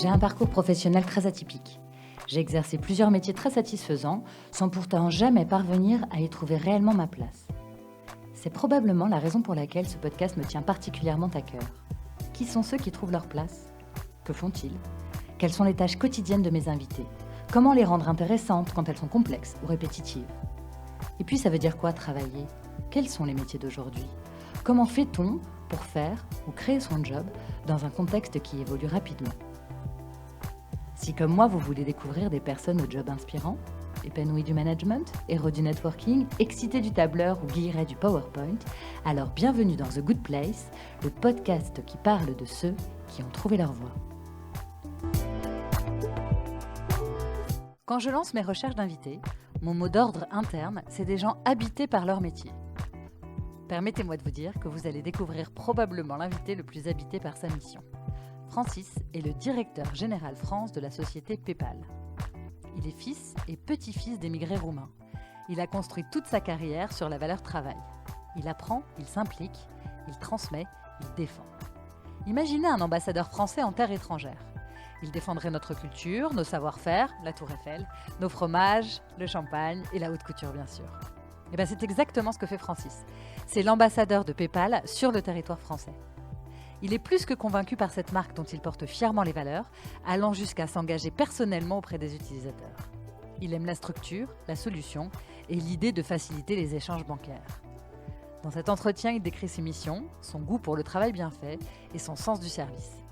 J'ai un parcours professionnel très atypique. J'ai exercé plusieurs métiers très satisfaisants, sans pourtant jamais parvenir à y trouver réellement ma place. C'est probablement la raison pour laquelle ce podcast me tient particulièrement à cœur. Qui sont ceux qui trouvent leur place ? Que font-ils ? Quelles sont les tâches quotidiennes de mes invités ? Comment les rendre intéressantes quand elles sont complexes ou répétitives ? Et puis ça veut dire quoi travailler ? Quels sont les métiers d'aujourd'hui ? Comment fait-on pour faire ou créer son job dans un contexte qui évolue rapidement ? Si comme moi vous voulez découvrir des personnes au job inspirant, épanouies du management, héros du networking, excités du tableur ou guillerets du PowerPoint, alors bienvenue dans The Good Place, le podcast qui parle de ceux qui ont trouvé leur voie. Quand je lance mes recherches d'invités, mon mot d'ordre interne, c'est des gens habités par leur métier. Permettez-moi de vous dire que vous allez découvrir probablement l'invité le plus habité par sa mission. Francis est le directeur général France de la société PayPal. Il est fils et petit-fils d'émigrés roumains. Il a construit toute sa carrière sur la valeur travail. Il apprend, il s'implique, il transmet, il défend. Imaginez un ambassadeur français en terre étrangère. Il défendrait notre culture, nos savoir-faire, la Tour Eiffel, nos fromages, le champagne et la haute couture bien sûr. Et bien c'est exactement ce que fait Francis. C'est l'ambassadeur de PayPal sur le territoire français. Il est plus que convaincu par cette marque dont il porte fièrement les valeurs, allant jusqu'à s'engager personnellement auprès des utilisateurs. Il aime la structure, la solution et l'idée de faciliter les échanges bancaires. Dans cet entretien, il décrit ses missions, son goût pour le travail bien fait et son sens du service.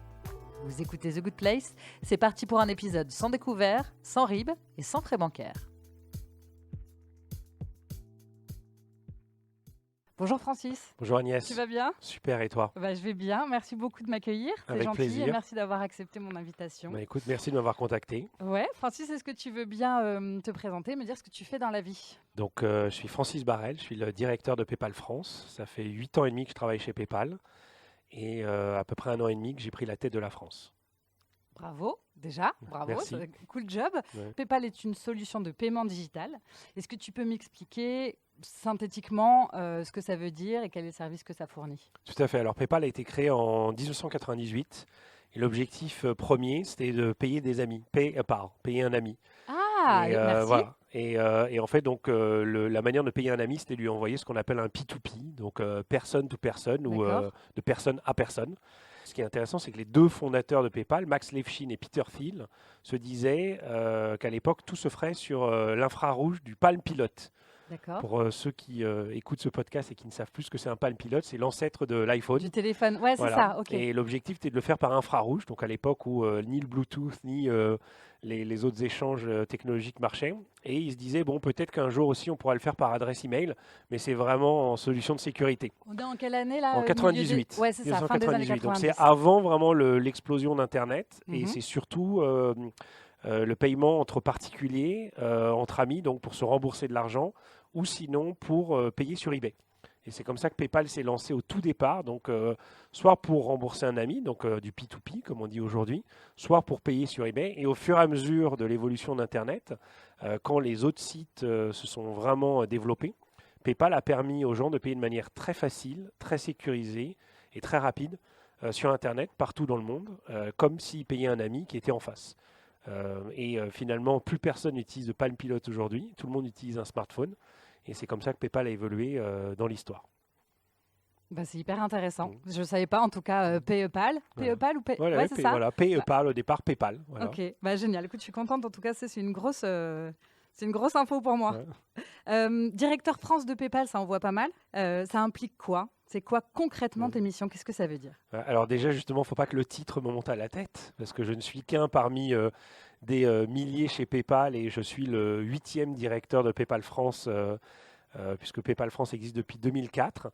Vous écoutez The Good Place, c'est parti pour un épisode sans découvert, sans ribes et sans frais bancaires. Bonjour Francis. Bonjour Agnès. Tu vas bien ? Super, et toi ? Je vais bien, merci beaucoup de m'accueillir. C'est Avec gentil plaisir. Et merci d'avoir accepté mon invitation. Écoute, merci de m'avoir contacté. Ouais, Francis, est-ce que tu veux bien te présenter, me dire ce que tu fais dans la vie ? Donc, je suis Francis Barrel, je suis le directeur de PayPal France. Ça fait 8 ans et demi que je travaille chez PayPal et à peu près 1 an et demi que j'ai pris la tête de la France. Bravo, déjà, bravo, Merci. c'est un cool job. Ouais. PayPal est une solution de paiement digital. Est-ce que tu peux m'expliquer synthétiquement ce que ça veut dire et quel est le service que ça fournit ? Tout à fait. Alors, PayPal a été créé en 1998 et l'objectif premier, c'était de payer des amis, payer un ami. Ah, Et, merci. voilà. Et en fait, donc, la manière de payer un ami, c'était de lui envoyer ce qu'on appelle un P2P, donc personne to personne ou D'accord. de personne à personne. Ce qui est intéressant, c'est que les deux fondateurs de PayPal, Max Levchin et Peter Thiel, se disaient qu'à l'époque, tout se ferait sur l'infrarouge du Palm Pilot. D'accord. Pour ceux qui écoutent ce podcast et qui ne savent plus ce que c'est un Palm Pilot, c'est l'ancêtre de l'iPhone. Du téléphone, ouais, Voilà. c'est ça, ok. Et l'objectif était de le faire par infrarouge, donc à l'époque où ni le Bluetooth ni les autres échanges technologiques marchaient. Et ils se disaient, bon, peut-être qu'un jour aussi on pourra le faire par adresse email, mais c'est vraiment en solution de sécurité. On est en quelle année là ? En 98. Ouais, c'est ça, fin des années 1998. 90. Donc c'est avant vraiment l'explosion d'Internet et Mhm. c'est surtout le paiement entre particuliers, entre amis, donc pour se rembourser de l'argent ou sinon pour payer sur eBay. Et c'est comme ça que PayPal s'est lancé au tout départ, donc soit pour rembourser un ami, donc du P2P comme on dit aujourd'hui, soit pour payer sur eBay. Et au fur et à mesure de l'évolution d'Internet, quand les autres sites se sont vraiment développés, PayPal a permis aux gens de payer de manière très facile, très sécurisée et très rapide sur Internet, partout dans le monde, comme s'ils payaient un ami qui était en face. Finalement, plus personne n'utilise de Palm Pilot aujourd'hui, tout le monde utilise un smartphone. Et c'est comme ça que PayPal a évolué dans l'histoire. C'est hyper intéressant. Je ne savais pas, en tout cas, PayPal. PayPal ou Voilà, ouais, c'est ça. Voilà, PayPal au départ, PayPal. Voilà. Ok, génial. Écoute, je suis contente. En tout cas, c'est une grosse info pour moi. Ouais. Directeur France de PayPal, ça envoie pas mal. Ça implique quoi ? C'est quoi concrètement tes missions ? Qu'est-ce que ça veut dire ? Alors déjà, justement, il ne faut pas que le titre me monte à la tête, parce que je ne suis qu'un parmi des milliers chez PayPal et je suis le 8e directeur de PayPal France, puisque PayPal France existe depuis 2004.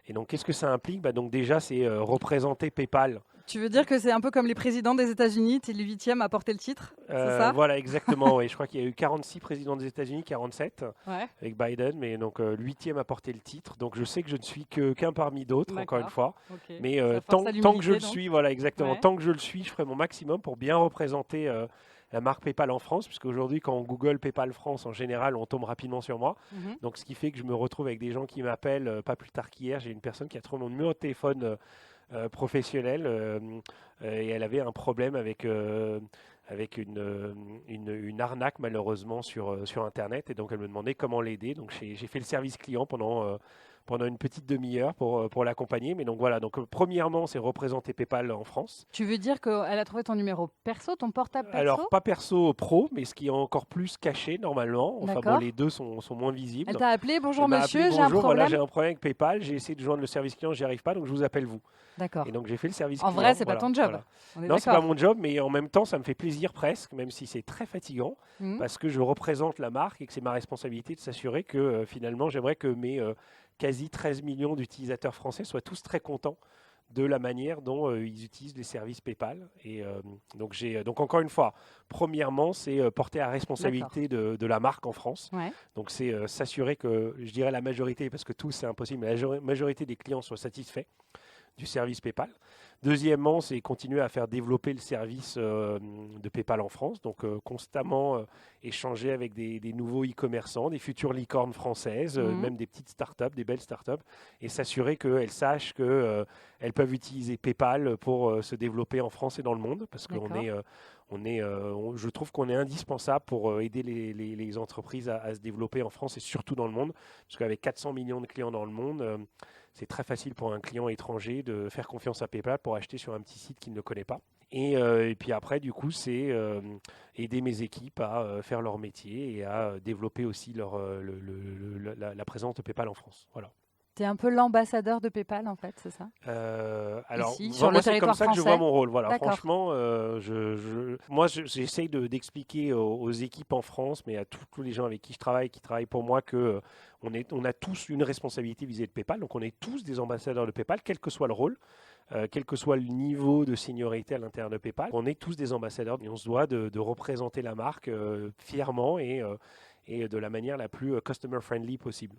Et donc, qu'est-ce que ça implique ? Donc déjà, c'est représenter PayPal. Tu veux dire que c'est un peu comme les présidents des États-Unis, tu es le 8e à porter le titre, c'est ça ? Voilà, exactement. Oui. Je crois qu'il y a eu 46 présidents des États-Unis, 47 ouais. avec Biden, mais donc le 8e à porter le titre. Donc je sais que je ne suis qu'un parmi d'autres, encore une fois. Okay. Mais tant que je le suis, voilà, exactement. Ouais. Tant que je le suis, je ferai mon maximum pour bien représenter la marque PayPal en France, puisque aujourd'hui, quand on Google PayPal France, en général, on tombe rapidement sur moi. Donc ce qui fait que je me retrouve avec des gens qui m'appellent. Pas plus tard qu'hier, j'ai une personne qui a trouvé mon numéro de téléphone professionnelle et elle avait un problème avec une arnaque malheureusement sur Internet et donc elle me demandait comment l'aider. Donc j'ai fait le service client pendant une petite demi-heure pour l'accompagner. Mais donc voilà, donc premièrement, c'est représenter PayPal en France. Tu veux dire qu'elle a trouvé ton numéro perso, ton portable perso? Alors, pas perso, pro, mais ce qui est encore plus caché normalement. Enfin bon, D'accord. les deux sont moins visibles. Elle t'a appelé, bonjour Elle m'a monsieur, appelé, j'ai un bonjour, voilà, j'ai problème. un problème avec PayPal, j'ai essayé de joindre le service client, j'y arrive pas, donc je vous appelle vous. D'accord. Et donc j'ai fait le service En client. vrai, c'est pas voilà, ton job. voilà. On est Non, c'est pas d'accord. mon job, mais en même temps, ça me fait plaisir presque, même si c'est très fatigant, Mhm. parce que je représente la marque et que c'est ma responsabilité de s'assurer que finalement, j'aimerais que mes quasi 13 millions d'utilisateurs français soient tous très contents de la manière dont ils utilisent les services PayPal. Et donc encore une fois, premièrement, c'est porter la responsabilité de la marque en France. Ouais. Donc c'est s'assurer que, je dirais la majorité, parce que tous c'est impossible, mais la majorité des clients soient satisfaits du service PayPal. Deuxièmement, c'est continuer à faire développer le service de PayPal en France, donc constamment échanger avec des nouveaux e-commerçants, des futures licornes françaises, même des petites startups, des belles startups, et s'assurer qu'elles sachent qu'elles peuvent utiliser PayPal pour se développer en France et dans le monde, parce qu'on est, je trouve qu'on est indispensable pour aider les entreprises à se développer en France et surtout dans le monde, parce qu'avec 400 millions de clients dans le monde, c'est très facile pour un client étranger de faire confiance à PayPal pour acheter sur un petit site qu'il ne connaît pas. Et puis après, du coup, c'est aider mes équipes à faire leur métier et à développer aussi la présence de PayPal en France. Voilà. Tu es un peu l'ambassadeur de PayPal, en fait, c'est ça? Alors, Ici, moi, sur le c'est comme territoire ça que je français. vois mon rôle. Voilà, D'accord. franchement, j'essaye d'expliquer aux équipes en France, mais à tous les gens avec qui travaillent pour moi, que on a tous une responsabilité vis-à-vis de PayPal. Donc, on est tous des ambassadeurs de PayPal, quel que soit le rôle, quel que soit le niveau de seniorité à l'intérieur de PayPal. On est tous des ambassadeurs et on se doit de représenter la marque fièrement et de la manière la plus customer friendly possible.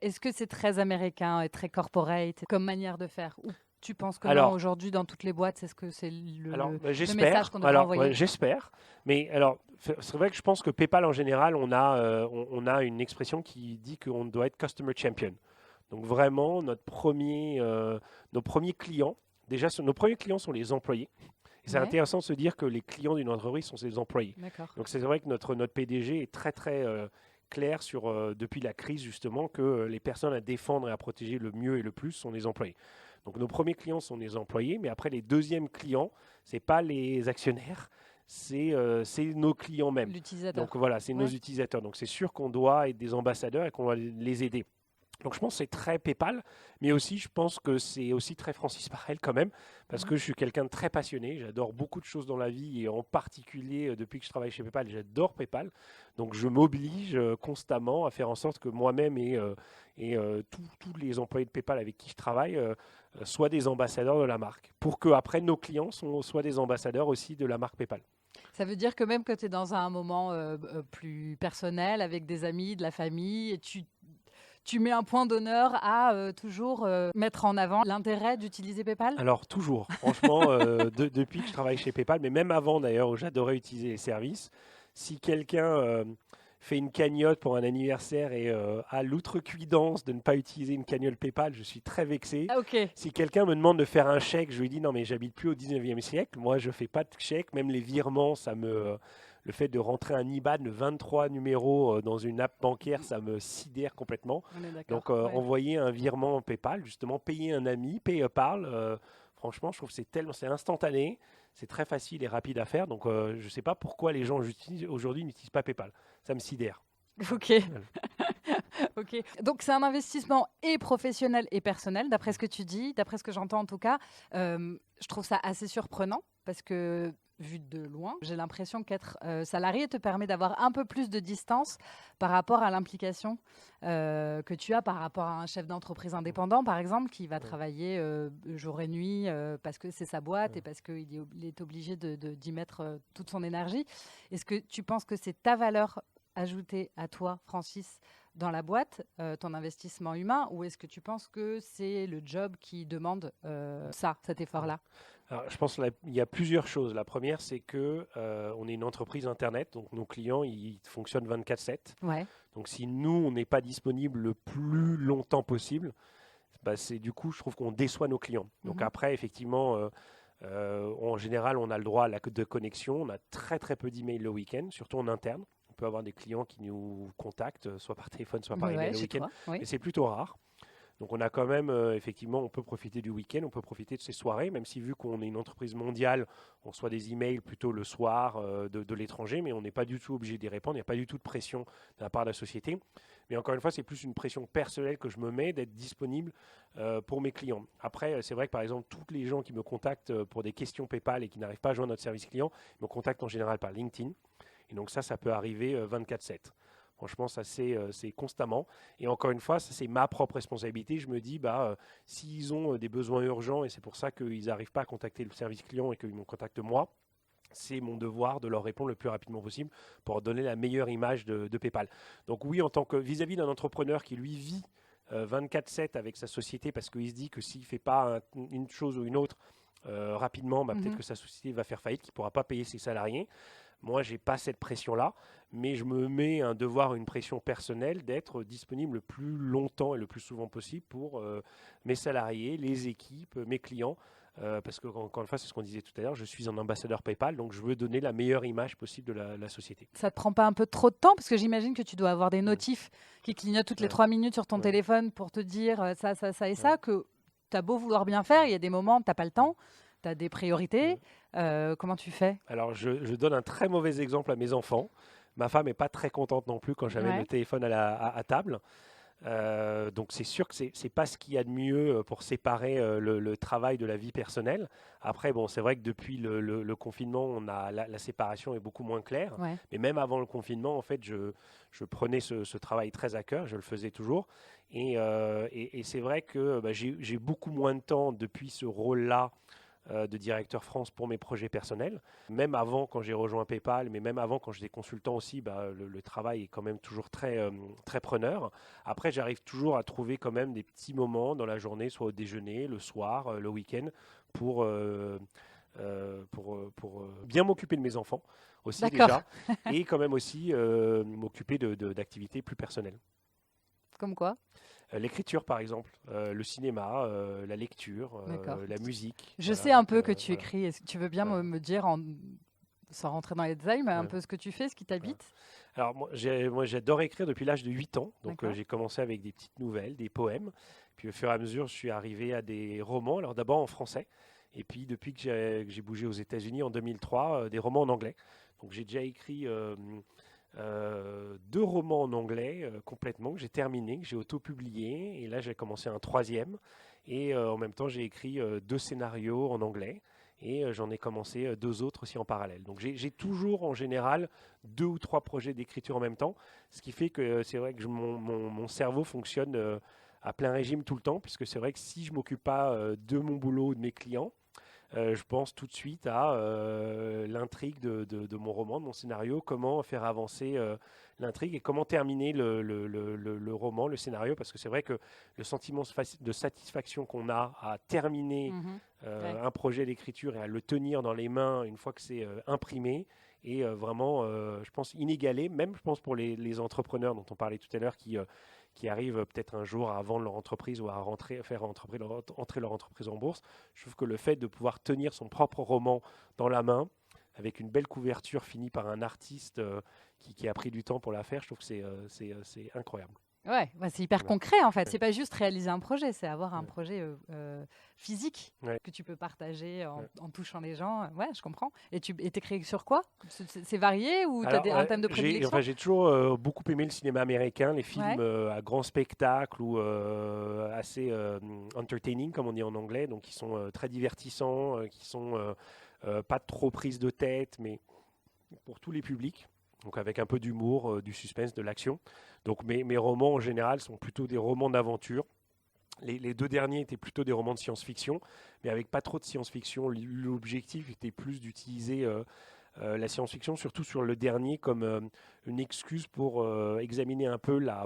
Est-ce que c'est très américain et très corporate comme manière de faire? Ou tu penses que non, Alors, aujourd'hui, dans toutes les boîtes, c'est ce que c'est le message j'espère. qu'on devrait envoyer? J'espère. Mais alors, c'est vrai que je pense que PayPal en général, on a une expression qui dit qu'on doit être customer champion. Donc vraiment, nos premiers clients, déjà, nos premiers clients sont les employés. Et c'est intéressant de se dire que les clients d'une entreprise sont ses employés. D'accord. Donc c'est vrai que notre PDG est très très clair depuis la crise justement, que les personnes à défendre et à protéger le mieux et le plus sont les employés. Donc nos premiers clients sont les employés, mais après les deuxièmes clients, c'est pas les actionnaires, c'est nos clients même. L'utilisateur. Donc voilà, c'est nos utilisateurs. Donc c'est sûr qu'on doit être des ambassadeurs et qu'on doit les aider. Donc je pense que c'est très PayPal, mais aussi je pense que c'est aussi très Francis Parel quand même, parce que je suis quelqu'un de très passionné, j'adore beaucoup de choses dans la vie et en particulier depuis que je travaille chez PayPal, j'adore PayPal. Donc je m'oblige constamment à faire en sorte que moi-même et tous les employés de PayPal avec qui je travaille soient des ambassadeurs de la marque, pour que après nos clients soient des ambassadeurs aussi de la marque PayPal. Ça veut dire que même que tu es dans un moment plus personnel avec des amis, de la famille, et tu mets un point d'honneur à toujours mettre en avant l'intérêt d'utiliser PayPal? Alors toujours, franchement, depuis que je travaille chez PayPal, mais même avant d'ailleurs, où j'adorais utiliser les services, si quelqu'un fait une cagnotte pour un anniversaire et a l'outrecuidance de ne pas utiliser une cagnotte PayPal, je suis très vexé. Ah, ok. Si quelqu'un me demande de faire un chèque, je lui dis non mais j'habite plus au 19e siècle, moi je fais pas de chèque, même les virements, le fait de rentrer un IBAN de 23 numéros dans une app bancaire, ça me sidère complètement. Donc envoyer un virement PayPal, justement payer un ami, PayPal, franchement je trouve que c'est instantané, c'est très facile et rapide à faire. Donc je ne sais pas pourquoi les gens aujourd'hui n'utilisent pas PayPal. Ça me sidère. Ok. Ok. Donc c'est un investissement et professionnel et personnel, d'après ce que tu dis, d'après ce que j'entends en tout cas. Je trouve ça assez surprenant parce que vu de loin, j'ai l'impression qu'être salarié te permet d'avoir un peu plus de distance par rapport à l'implication que tu as par rapport à un chef d'entreprise indépendant, par exemple, qui va travailler jour et nuit parce que c'est sa boîte et parce qu'il est obligé d'y mettre toute son énergie. Est-ce que tu penses que c'est ta valeur ajoutée à toi, Francis, dans la boîte, ton investissement humain, ou est-ce que tu penses que c'est le job qui demande cet effort-là? Alors, je pense qu'il y a plusieurs choses. La première, c'est que on est une entreprise Internet, donc nos clients, ils fonctionnent 24/7. Ouais. Donc si nous, on n'est pas disponible le plus longtemps possible, du coup, je trouve qu'on déçoit nos clients. Donc Mhm. après, effectivement, en général, on a le droit à de connexion. On a très très peu d'emails le week-end, surtout en interne. On peut avoir des clients qui nous contactent, soit par téléphone, soit par email Ouais, le chez week-end, toi, oui. mais c'est plutôt rare. Donc on a quand même, effectivement, on peut profiter du week-end, on peut profiter de ces soirées, même si vu qu'on est une entreprise mondiale, on reçoit des emails plutôt le soir de l'étranger, mais on n'est pas du tout obligé d'y répondre, il n'y a pas du tout de pression de la part de la société. Mais encore une fois, c'est plus une pression personnelle que je me mets d'être disponible pour mes clients. Après, c'est vrai que par exemple, tous les gens qui me contactent pour des questions PayPal et qui n'arrivent pas à joindre notre service client, ils me contactent en général par LinkedIn. Et donc ça peut arriver 24/7. Franchement, ça c'est constamment. Et encore une fois, ça c'est ma propre responsabilité. Je me dis, s'ils ont des besoins urgents et c'est pour ça qu'ils n'arrivent pas à contacter le service client et qu'ils me contactent moi, c'est mon devoir de leur répondre le plus rapidement possible pour leur donner la meilleure image de PayPal. Donc oui, en tant que vis-à-vis d'un entrepreneur qui lui vit 24/7 avec sa société parce qu'il se dit que s'il ne fait pas une chose ou une autre rapidement, peut-être Mhm. que sa société va faire faillite, qu'il ne pourra pas payer ses salariés. Moi, je n'ai pas cette pression-là, mais je me mets un devoir, une pression personnelle d'être disponible le plus longtemps et le plus souvent possible pour mes salariés, les équipes, mes clients. Parce que, encore une fois, c'est ce qu'on disait tout à l'heure, je suis un ambassadeur PayPal, donc je veux donner la meilleure image possible de la société. Ça te prend pas un peu trop de temps? Parce que j'imagine que tu dois avoir des Ouais, notifs qui clignotent toutes les ouais, 3 minutes sur ton ouais, téléphone pour te dire ça, ça, ça et ouais, ça, que tu as beau vouloir bien faire, il y a des moments où tu n'as pas le ouais, temps, tu as des priorités. ouais. Comment tu fais? Alors, je donne un très mauvais exemple à mes enfants. Ma femme n'est pas très contente non plus quand j'amène le Ouais. téléphone à table. Donc c'est sûr que c'est pas ce qu'il y a de mieux pour séparer le travail de la vie personnelle. Après, bon, c'est vrai que depuis le confinement, on a la séparation est beaucoup moins claire. Ouais. Mais même avant le confinement, en fait, je prenais ce travail très à cœur, je le faisais toujours. Et c'est vrai que j'ai beaucoup moins de temps depuis ce rôle-là de directeur France pour mes projets personnels. Même avant, quand j'ai rejoint PayPal, mais même avant, quand j'étais consultant aussi, le travail est quand même toujours très preneur. Après, j'arrive toujours à trouver quand même des petits moments dans la journée, soit au déjeuner, le soir, le week-end, pour, pour bien m'occuper de mes enfants aussi D'accord. déjà, et quand même aussi m'occuper d'activités plus personnelles. Comme quoi? L'écriture, par exemple, le cinéma, la lecture, D'accord. la musique. Je Voilà, sais un donc, peu que tu voilà. écris. Est-ce que tu veux bien Ouais, me dire, sans rentrer dans les détails, mais un ouais, peu ce que tu fais, ce qui ouais. t'habite? Alors, moi, j'adore écrire depuis l'âge de 8 ans. Donc, D'accord. j'ai commencé avec des petites nouvelles, des poèmes. Puis, au fur et à mesure, je suis arrivé à des romans. Alors, d'abord en français. Et puis, depuis que j'ai bougé aux États-Unis en 2003, des romans en anglais. Donc, j'ai déjà écrit 2 romans en anglais complètement, que j'ai terminé, que j'ai auto-publié. Et là, j'ai commencé un troisième. Et en même temps, j'ai écrit 2 scénarios en anglais. Et j'en ai commencé 2 autres aussi en parallèle. Donc j'ai toujours en général 2 ou 3 projets d'écriture en même temps, ce qui fait que c'est vrai que mon cerveau fonctionne à plein régime tout le temps, puisque c'est vrai que si je m'occupe pas de mon boulot ou de mes clients, je pense tout de suite à l'intrigue de mon roman, de mon scénario, comment faire avancer l'intrigue et comment terminer le roman, le scénario, parce que c'est vrai que le sentiment de satisfaction qu'on a à terminer Mhm. Ouais. un projet d'écriture et à le tenir dans les mains une fois que c'est imprimé est vraiment, je pense, inégalé, même je pense pour les entrepreneurs dont on parlait tout à l'heure qui arrivent peut-être un jour à vendre leur entreprise ou à entrer leur entreprise en bourse. Je trouve que le fait de pouvoir tenir son propre roman dans la main, avec une belle couverture finie par un artiste qui a pris du temps pour la faire, je trouve que c'est incroyable. Ouais, bah, c'est hyper Voilà. concret en fait. Ouais, C'est pas juste réaliser un projet, c'est avoir un ouais, projet physique ouais, que tu peux partager ouais. en touchant les gens. Ouais, je comprends. Et tu t'écris sur quoi? C'est varié ou tu Alors, as un thème de prédilection? j'ai toujours beaucoup aimé le cinéma américain, les films Ouais. à grand spectacle ou assez entertaining, comme on dit en anglais, donc qui sont très divertissants, qui sont pas trop prises de tête, mais pour tous les publics. Donc avec un peu d'humour, du suspense, de l'action. Donc mes romans en général sont plutôt des romans d'aventure. Les 2 derniers étaient plutôt des romans de science-fiction, mais avec pas trop de science-fiction. L'objectif était plus d'utiliser la science-fiction, surtout sur le dernier, comme une excuse pour examiner un peu la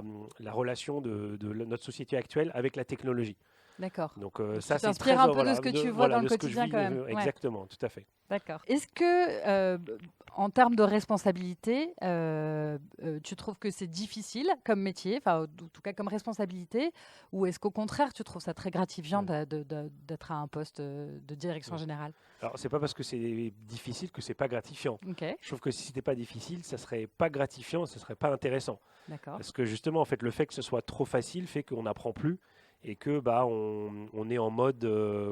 relation de notre société actuelle avec la technologie. D'accord. Donc Donc, ça, tu c'est t'inspires très un peu de ce que tu vois dans le de ce que je quotidien vis, quand même. Ouais. exactement, tout à fait. D'accord. Est-ce que, en termes de responsabilité, tu trouves que c'est difficile comme métier, enfin, en tout cas comme responsabilité, ou est-ce qu'au contraire, tu trouves ça très gratifiant Ouais. d'être à un poste de direction Ouais. générale? Alors, c'est pas parce que c'est difficile que c'est pas gratifiant. Ok, Je trouve que si c'était pas difficile, ça serait pas gratifiant, ça serait pas intéressant. d'accord. Parce que justement, en fait, le fait que ce soit trop facile fait qu'on n'apprend plus et que bah on est en mode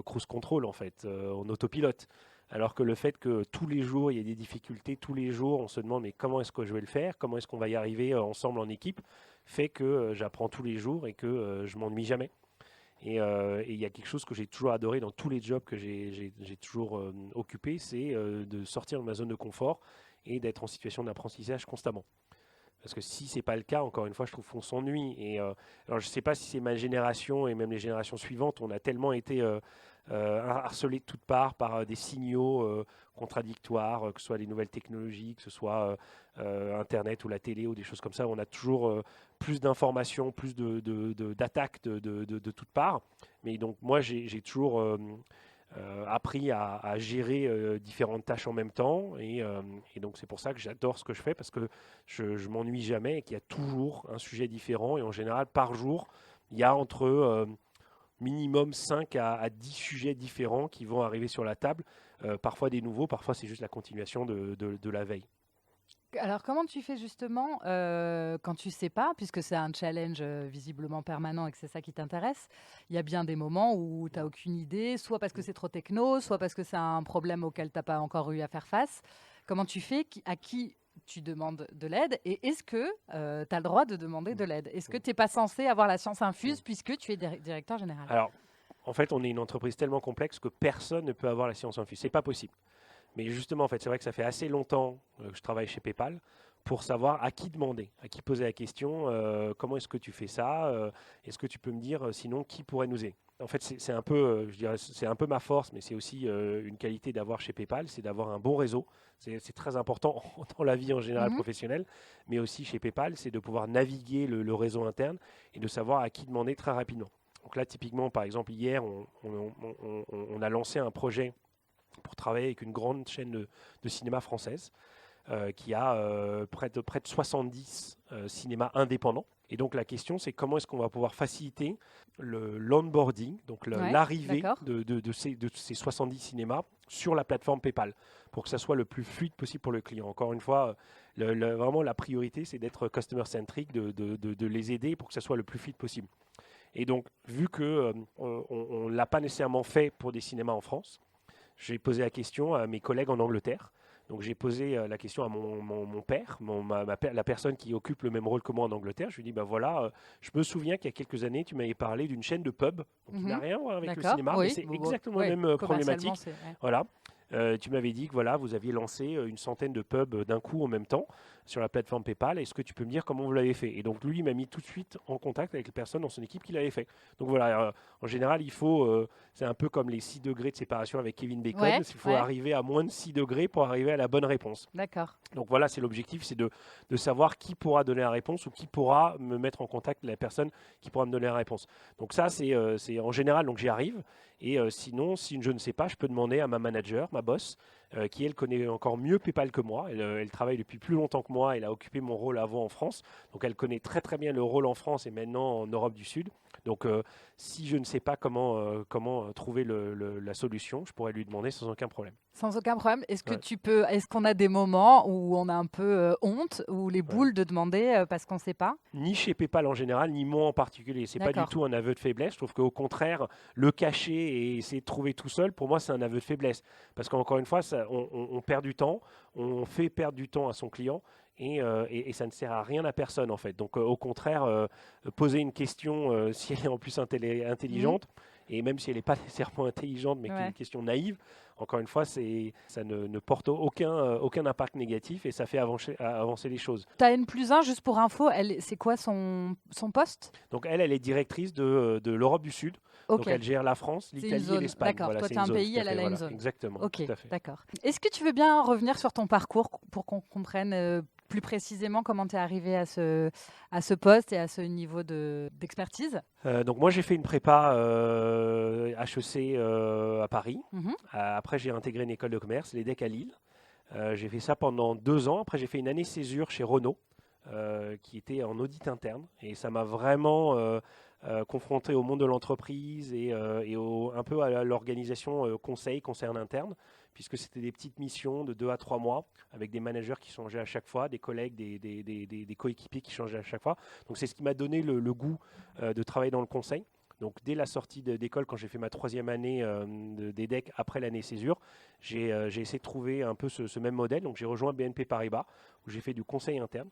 cruise control en fait, en autopilote. Alors que le fait que tous les jours il y ait des difficultés, tous les jours on se demande mais comment est-ce que je vais le faire, comment est-ce qu'on va y arriver ensemble en équipe, fait que j'apprends tous les jours et que je m'ennuie jamais. Et il y a quelque chose que j'ai toujours adoré dans tous les jobs que j'ai toujours occupé, c'est de sortir de ma zone de confort et d'être en situation d'apprentissage constamment. Parce que si c'est pas le cas, encore une fois, je trouve qu'on s'ennuie. Alors je sais pas si c'est ma génération et même les générations suivantes, on a tellement été harcelés de toutes parts par des signaux contradictoires, que ce soit les nouvelles technologies, que ce soit Internet ou la télé ou des choses comme ça. On a toujours plus d'informations, plus d'attaques de toutes parts. Mais donc moi, j'ai toujours appris à gérer différentes tâches en même temps. Et donc c'est pour ça que j'adore ce que je fais parce que je m'ennuie jamais et qu'il y a toujours un sujet différent. Et en général, par jour, il y a entre minimum 5 à 10 sujets différents qui vont arriver sur la table. Parfois des nouveaux, parfois c'est juste la continuation de la veille. Alors, comment tu fais justement quand tu sais pas, puisque c'est un challenge visiblement permanent et que c'est ça qui t'intéresse? Il y a bien des moments où tu n'as aucune idée, soit parce que c'est trop techno, soit parce que c'est un problème auquel tu n'as pas encore eu à faire face. Comment tu fais? À qui tu demandes de l'aide? Et est-ce que tu as le droit de demander de l'aide? Est-ce que tu n'es pas censé avoir la science infuse puisque tu es directeur général? Alors, en fait, on est une entreprise tellement complexe que personne ne peut avoir la science infuse. C'est pas possible. Mais justement, en fait, c'est vrai que ça fait assez longtemps que je travaille chez PayPal pour savoir à qui demander, à qui poser la question, comment est-ce que tu fais ça, est-ce que tu peux me dire sinon qui pourrait nous aider. En fait, c'est un peu, je dirais, c'est un peu ma force, mais c'est aussi une qualité d'avoir chez PayPal, c'est d'avoir un bon réseau. C'est très important dans la vie en général Mhm. professionnelle, mais aussi chez PayPal, c'est de pouvoir naviguer le réseau interne et de savoir à qui demander très rapidement. Donc là, typiquement, par exemple, hier, on a lancé un projet pour travailler avec une grande chaîne de cinéma française qui a près de 70 cinémas indépendants. Et donc la question, c'est comment est-ce qu'on va pouvoir faciliter l'onboarding, donc Ouais, l'arrivée d'accord. de ces 70 cinémas sur la plateforme PayPal, pour que ça soit le plus fluide possible pour le client. Encore une fois, vraiment la priorité, c'est d'être customer-centric, de les aider pour que ça soit le plus fluide possible. Et donc, vu qu'on ne l'a pas nécessairement fait pour des cinémas en France, j'ai posé la question à mes collègues en Angleterre. Donc j'ai posé la question à mon père, la personne qui occupe le même rôle que moi en Angleterre. Je lui ai dit, ben voilà, je me souviens qu'il y a quelques années, tu m'avais parlé d'une chaîne de pub, donc qui n'a Mhm. rien à voir avec le D'accord, cinéma, mais oui. c'est Bon, exactement la ouais, même commercialement, problématique. c'est. Ouais. Voilà. Tu m'avais dit que voilà, vous aviez lancé une centaine de pubs d'un coup en même temps sur la plateforme PayPal. Est-ce que tu peux me dire comment vous l'avez fait? Et donc lui, il m'a mis tout de suite en contact avec les personnes dans son équipe qui l'avaient fait. Donc voilà, en général, c'est un peu comme les 6 degrés de séparation avec Kevin Bacon. Ouais, Il faut ouais, arriver à moins de 6 degrés pour arriver à la bonne réponse. d'accord. Donc voilà, c'est l'objectif, c'est de savoir qui pourra donner la réponse ou qui pourra me mettre en contact avec la personne qui pourra me donner la réponse. Donc ça, c'est en général, donc j'y arrive. Et sinon, si je ne sais pas, je peux demander à ma manager, ma boss, qui elle connaît encore mieux PayPal que moi. Elle travaille depuis plus longtemps que moi. Elle a occupé mon rôle avant en France. Donc elle connaît très très bien le rôle en France et maintenant en Europe du Sud. Donc si je ne sais pas comment trouver la solution, je pourrais lui demander sans aucun problème. Sans aucun problème. Ouais. Est-ce qu'on a des moments où on a un peu honte ou les Ouais. boules de demander parce qu'on ne sait pas? Ni chez PayPal en général, ni moi en particulier. C'est pas du D'accord. tout un aveu de faiblesse. Je trouve qu'au contraire, le cacher et essayer de trouver tout seul, pour moi, c'est un aveu de faiblesse. Parce qu'encore une fois, on perd du temps, on fait perdre du temps à son client et ça ne sert à rien à personne en fait. Donc au contraire, poser une question, si elle est en plus Mhm. intelligente, et même si elle n'est pas nécessairement intelligente, mais qui est une Ouais. question naïve, encore une fois, ça ne porte aucun impact négatif et ça fait avancer les choses. Tu as N+1, juste pour info, c'est quoi son poste? Donc elle est directrice de l'Europe du Sud. Ok. Donc elle gère la France, l'Italie et l'Espagne. D'accord, toi tu es un pays, elle a une zone. Exactement, ok, tout à fait. D'accord. Est-ce que tu veux bien revenir sur ton parcours pour qu'on comprenne plus précisément comment tu es arrivé à ce poste et à ce niveau d'expertise? Donc moi j'ai fait une prépa HEC à Paris. Après j'ai intégré une école de commerce, l'EDEC à Lille. J'ai fait ça pendant 2 ans. Après j'ai fait une année césure chez Renault, qui était en audit interne. Et ça m'a vraiment confronté au monde de l'entreprise et un peu à l'organisation conseil en interne, puisque c'était des petites missions de 2 à 3 mois avec des managers qui changeaient à chaque fois, des collègues, des coéquipiers qui changeaient à chaque fois. Donc c'est ce qui m'a donné le goût de travailler dans le conseil. Donc dès la sortie d'école, quand j'ai fait ma 3e année d'EDEC après l'année césure, j'ai essayé de trouver un peu ce même modèle. Donc j'ai rejoint BNP Paribas où j'ai fait du conseil interne.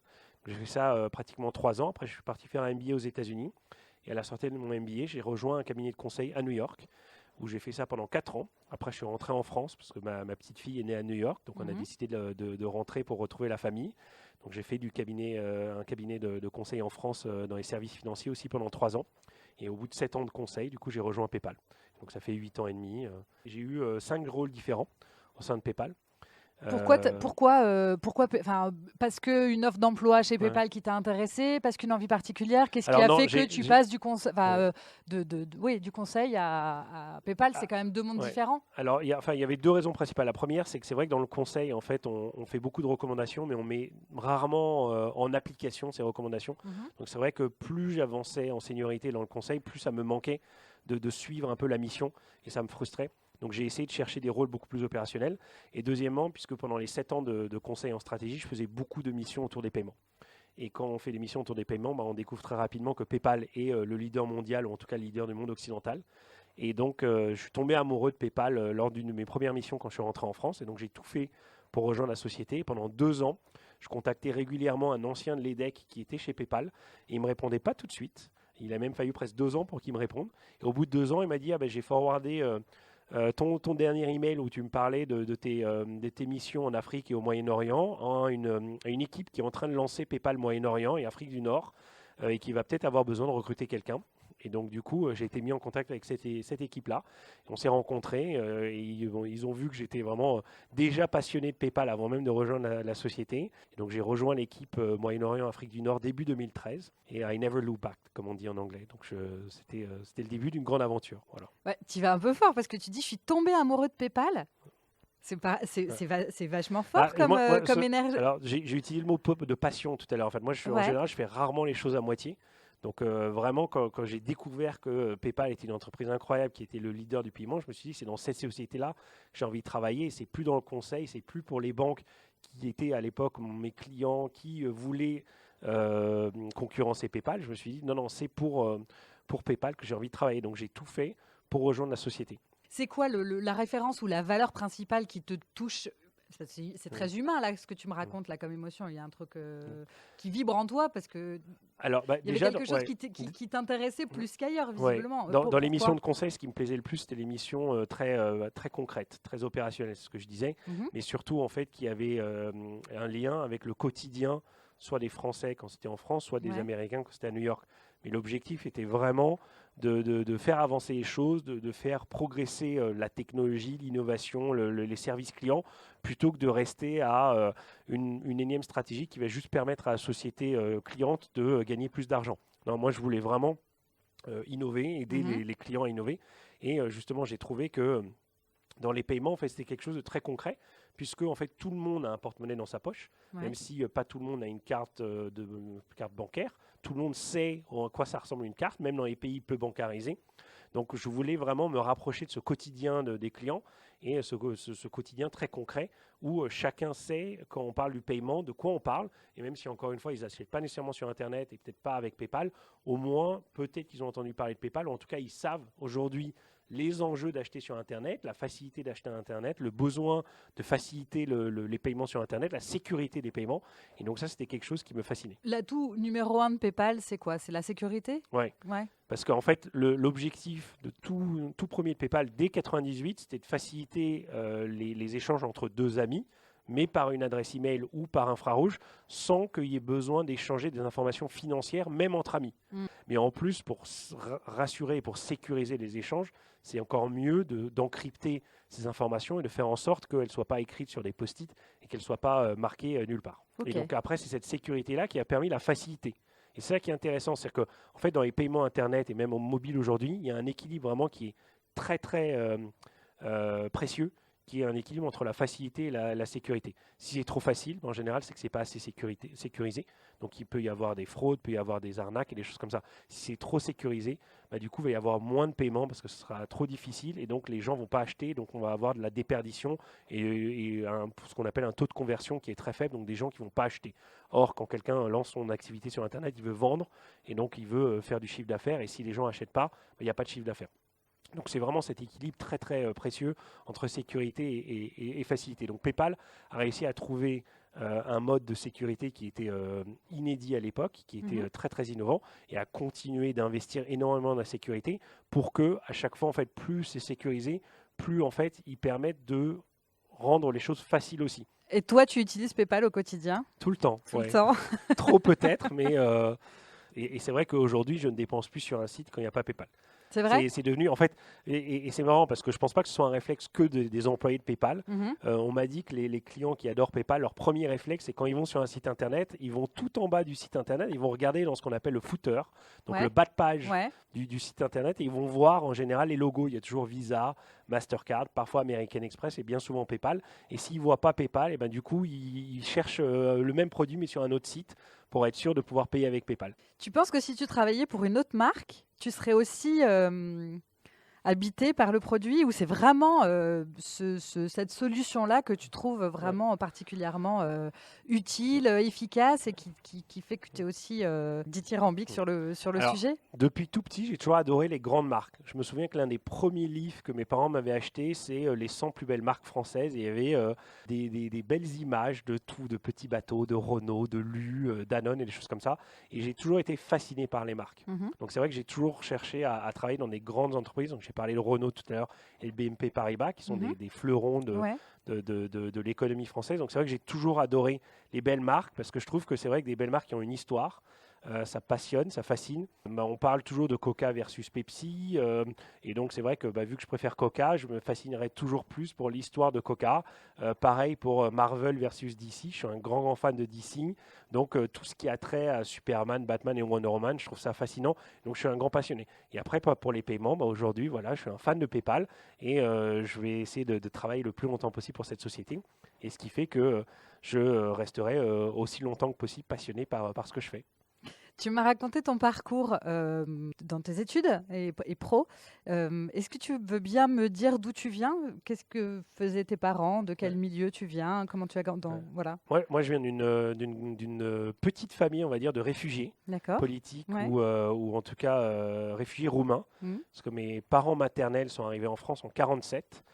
J'ai fait ça pratiquement 3 ans. Après je suis parti faire un MBA aux États-Unis. Et à la sortie de mon MBA, j'ai rejoint un cabinet de conseil à New York où j'ai fait ça pendant 4 ans. Après, je suis rentré en France parce que ma petite fille est née à New York. Donc, on a décidé de rentrer pour retrouver la famille. Donc, j'ai fait un cabinet de conseil en France dans les services financiers aussi pendant 3 ans. Et au bout de 7 ans de conseil, du coup, j'ai rejoint PayPal. Donc, ça fait 8 ans et demi. J'ai eu 5 rôles différents au sein de PayPal. Pourquoi parce qu'une offre d'emploi chez PayPal qui t'a intéressé, parce qu'une envie particulière, qu'est-ce qui a fait que tu passes du conseil à PayPal? C'est quand même 2 mondes différents. Alors, il y avait 2 raisons principales. La première, c'est que c'est vrai que dans le conseil, en fait, on fait beaucoup de recommandations, mais on met rarement en application ces recommandations. Donc, c'est vrai que plus j'avançais en seniorité dans le conseil, plus ça me manquait de suivre un peu la mission et ça me frustrait. Donc j'ai essayé de chercher des rôles beaucoup plus opérationnels. Et deuxièmement, puisque pendant les 7 ans de conseil en stratégie, je faisais beaucoup de missions autour des paiements. Et quand on fait des missions autour des paiements, on découvre très rapidement que PayPal est le leader mondial, ou en tout cas le leader du monde occidental. Et donc je suis tombé amoureux de PayPal lors d'une de mes premières missions quand je suis rentré en France. Et donc j'ai tout fait pour rejoindre la société. Pendant 2 ans, je contactais régulièrement un ancien de l'EDEC qui était chez PayPal. Et il ne me répondait pas tout de suite. Il a même fallu presque 2 ans pour qu'il me réponde. Et au bout de 2 ans, il m'a dit j'ai forwardé ton dernier email où tu me parlais de tes missions en Afrique et au Moyen-Orient à une équipe qui est en train de lancer PayPal Moyen-Orient et Afrique du Nord et qui va peut-être avoir besoin de recruter quelqu'un. Et donc du coup, j'ai été mis en contact avec cette équipe-là. On s'est rencontrés et ils ont vu que j'étais vraiment déjà passionné de PayPal avant même de rejoindre la société. Et donc j'ai rejoint l'équipe Moyen-Orient, Afrique du Nord début 2013 et I never look back, comme on dit en anglais. Donc c'était le début d'une grande aventure. Voilà. Ouais, tu vas un peu fort parce que tu dis je suis tombé amoureux de PayPal. C'est vachement fort comme énergie. Alors j'ai utilisé le mot de passion tout à l'heure. En fait, moi en général, je fais rarement les choses à moitié. Donc vraiment, quand j'ai découvert que PayPal était une entreprise incroyable qui était le leader du paiement, je me suis dit c'est dans cette société-là que j'ai envie de travailler. C'est plus dans le conseil, c'est plus pour les banques qui étaient à l'époque mes clients qui voulaient concurrencer PayPal. Je me suis dit non, c'est pour PayPal que j'ai envie de travailler. Donc j'ai tout fait pour rejoindre la société. C'est quoi la référence ou la valeur principale qui te touche? C'est très humain là ce que tu me racontes là comme émotion. Il y a un truc qui vibre en toi parce que il y avait quelque chose qui t'intéressait plus qu'ailleurs visiblement. Dans les missions de conseil, ce qui me plaisait le plus, c'était les missions très concrètes, très opérationnelles, c'est ce que je disais, mais surtout en fait qui avait un lien avec le quotidien, soit des Français quand c'était en France, soit des Américains quand c'était à New York. Mais l'objectif était vraiment de faire avancer les choses, de faire progresser la technologie, l'innovation, les services clients, plutôt que de rester à une énième stratégie qui va juste permettre à la société cliente de gagner plus d'argent. Non, moi, je voulais vraiment innover, aider les clients à innover. Et justement, j'ai trouvé que dans les paiements, en fait, c'était quelque chose de très concret, puisque en fait, tout le monde a un porte-monnaie dans sa poche, même si pas tout le monde a une carte bancaire. Tout le monde sait à quoi ça ressemble une carte, même dans les pays peu bancarisés. Donc, je voulais vraiment me rapprocher de ce quotidien des clients et ce quotidien très concret où chacun sait, quand on parle du paiement, de quoi on parle. Et même si, encore une fois, ils n'achètent pas nécessairement sur Internet et peut-être pas avec PayPal, au moins, peut-être qu'ils ont entendu parler de PayPal, ou en tout cas, ils savent aujourd'hui les enjeux d'acheter sur Internet, la facilité d'acheter à Internet, le besoin de faciliter les paiements sur Internet, la sécurité des paiements. Et donc ça, c'était quelque chose qui me fascinait. L'atout numéro 1 de PayPal, c'est quoi? C'est la sécurité? Ouais. Parce qu'en fait, l'objectif de tout premier de PayPal, dès 1998, c'était de faciliter faciliter les échanges entre deux amis, mais par une adresse email ou par infrarouge, sans qu'il y ait besoin d'échanger des informations financières, même entre amis. Mais en plus, pour rassurer et pour sécuriser les échanges, c'est encore mieux d'encrypter ces informations et de faire en sorte qu'elles ne soient pas écrites sur des post-it et qu'elles ne soient pas marquées nulle part. Ok. Et donc après, c'est cette sécurité-là qui a permis la facilité. Et c'est ça qui est intéressant, c'est que en fait, dans les paiements Internet et même au mobile aujourd'hui, il y a un équilibre vraiment qui est très très précieux, qui est un équilibre entre la facilité et la sécurité. Si c'est trop facile, en général, c'est que ce n'est pas assez sécurisé. Donc il peut y avoir des fraudes, il peut y avoir des arnaques et des choses comme ça. Si c'est trop sécurisé, du coup, il va y avoir moins de paiements parce que ce sera trop difficile et donc les gens ne vont pas acheter. Donc on va avoir de la déperdition et ce qu'on appelle un taux de conversion qui est très faible, donc des gens qui ne vont pas acheter. Or, quand quelqu'un lance son activité sur Internet, il veut vendre et donc il veut faire du chiffre d'affaires et si les gens n'achètent pas, il n'y a pas de chiffre d'affaires. Donc c'est vraiment cet équilibre très très précieux entre sécurité et facilité. Donc PayPal a réussi à trouver un mode de sécurité qui était inédit à l'époque, qui était très très innovant, et à continuer d'investir énormément dans la sécurité pour que à chaque fois en fait plus c'est sécurisé, plus en fait ils permettent de rendre les choses faciles aussi. Et toi, tu utilises PayPal au quotidien? Tout le temps. Tout le temps. Trop peut-être, mais et c'est vrai qu'aujourd'hui je ne dépense plus sur un site quand il n'y a pas PayPal. C'est vrai? C'est devenu, en fait, et c'est marrant parce que je ne pense pas que ce soit un réflexe que des employés de PayPal. On m'a dit que les clients qui adorent PayPal, leur premier réflexe, c'est quand ils vont sur un site internet, ils vont tout en bas du site internet, ils vont regarder dans ce qu'on appelle le footer, donc le bas de page du site internet, et ils vont voir en général les logos. Il y a toujours Visa, Mastercard, parfois American Express et bien souvent PayPal. Et s'ils ne voient pas PayPal, et ben, du coup, ils cherchent le même produit mais sur un autre site pour être sûr de pouvoir payer avec PayPal. Tu penses que si tu travaillais pour une autre marque, tu serais aussi habité par le produit ou c'est vraiment cette solution-là que tu trouves vraiment particulièrement utile, efficace et qui fait que tu es aussi dithyrambique sur le sujet? Depuis tout petit, j'ai toujours adoré les grandes marques. Je me souviens que l'un des premiers livres que mes parents m'avaient acheté, c'est les 100 plus belles marques françaises. Et il y avait des belles images de tout, de petits bateaux, de Renault, de Lu, Danone et des choses comme ça. Et j'ai toujours été fasciné par les marques. Donc c'est vrai que j'ai toujours cherché à travailler dans des grandes entreprises. Donc j'ai parlé de Renault tout à l'heure et le BNP Paribas, qui sont des fleurons de l'économie française. Donc c'est vrai que j'ai toujours adoré les belles marques parce que je trouve que c'est vrai que des belles marques qui ont une histoire, ça passionne, ça fascine. On parle toujours de Coca versus Pepsi et donc c'est vrai que vu que je préfère Coca, je me fascinerai toujours plus pour l'histoire de Coca. Pareil pour Marvel versus DC, je suis un grand fan de DC, donc tout ce qui a trait à Superman, Batman et Wonder Woman, je trouve ça fascinant, donc je suis un grand passionné. Et après pour les paiements, aujourd'hui voilà, je suis un fan de PayPal et je vais essayer de travailler le plus longtemps possible pour cette société, et ce qui fait que je resterai aussi longtemps que possible passionné par ce que je fais. Tu m'as raconté ton parcours dans tes études et pro. Est-ce que tu veux bien me dire d'où tu viens? Qu'est-ce que faisaient tes parents? De quel milieu tu viens? Comment tu as voilà. Moi, je viens d'une petite famille, on va dire, de réfugiés politiques ou en tout cas réfugiés roumains. Parce que mes parents maternels sont arrivés en France en 1947.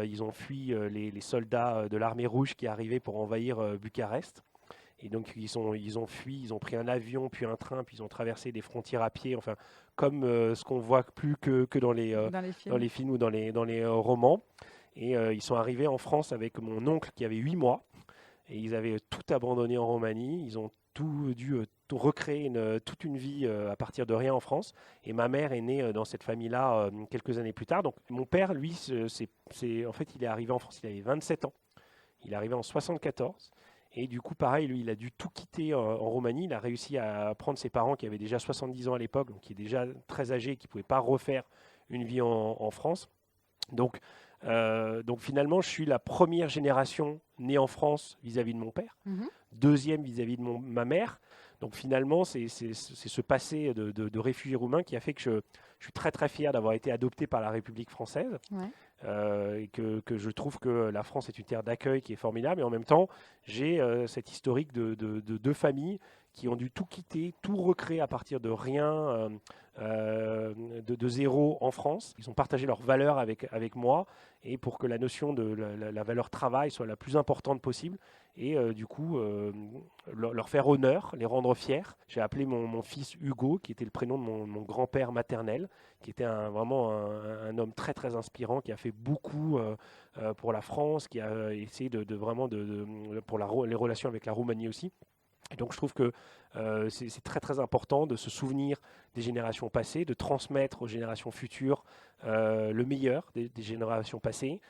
Ils ont fui les soldats de l'armée rouge qui arrivaient pour envahir Bucarest. Et donc ils ont fui, ils ont pris un avion, puis un train, puis ils ont traversé des frontières à pied, enfin comme ce qu'on voit plus que dans les films ou dans les romans. Et ils sont arrivés en France avec mon oncle qui avait 8 mois. Et ils avaient tout abandonné en Roumanie. Ils ont dû recréer toute une vie à partir de rien en France. Et ma mère est née dans cette famille-là quelques années plus tard. Donc mon père, lui, en fait, il est arrivé en France, il avait 27 ans. Il est arrivé en 1974. Et du coup, pareil, lui, il a dû tout quitter en Roumanie. Il a réussi à prendre ses parents qui avaient déjà 70 ans à l'époque, donc qui est déjà très âgé, qui ne pouvaient pas refaire une vie en France. Donc finalement, je suis la première génération née en France vis-à-vis de mon père, deuxième vis-à-vis de ma mère. Donc finalement, c'est ce passé de réfugié roumain qui a fait que je suis très très fier d'avoir été adopté par la République française. Et que je trouve que la France est une terre d'accueil qui est formidable. Et en même temps, j'ai cette historique de deux familles qui ont dû tout quitter, tout recréer à partir de rien, de zéro en France. Ils ont partagé leurs valeurs avec moi et pour que la notion de la valeur travail soit la plus importante possible et du coup leur faire honneur, les rendre fiers. J'ai appelé mon fils Hugo, qui était le prénom de mon grand-père maternel, qui était vraiment un homme très très inspirant, qui a fait beaucoup pour la France, qui a essayé pour les relations avec la Roumanie aussi. Et donc je trouve que c'est très très important de se souvenir des générations passées, de transmettre aux générations futures le meilleur des générations passées,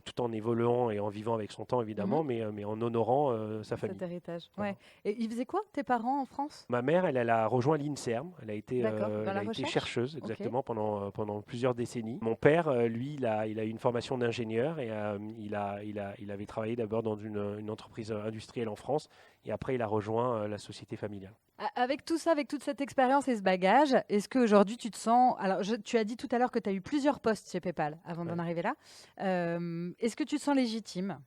tout en évoluant et en vivant avec son temps évidemment, mais en honorant sa famille. Cet héritage. Voilà. Ouais. Et ils faisaient quoi, tes parents en France? Ma mère, elle a rejoint l'INSERM. Elle a été, D'accord, dans la elle a été recherche? chercheuse Ok. exactement pendant plusieurs décennies. Mon père, lui, il a eu une formation d'ingénieur et il avait travaillé d'abord dans une entreprise industrielle en France et après il a rejoint la société familiale. Avec tout ça, avec toute cette expérience et ce bagage, est-ce qu'aujourd'hui tu te sens... Alors, tu as dit tout à l'heure que tu as eu plusieurs postes chez PayPal avant d'en arriver là. Est-ce que tu te sens légitime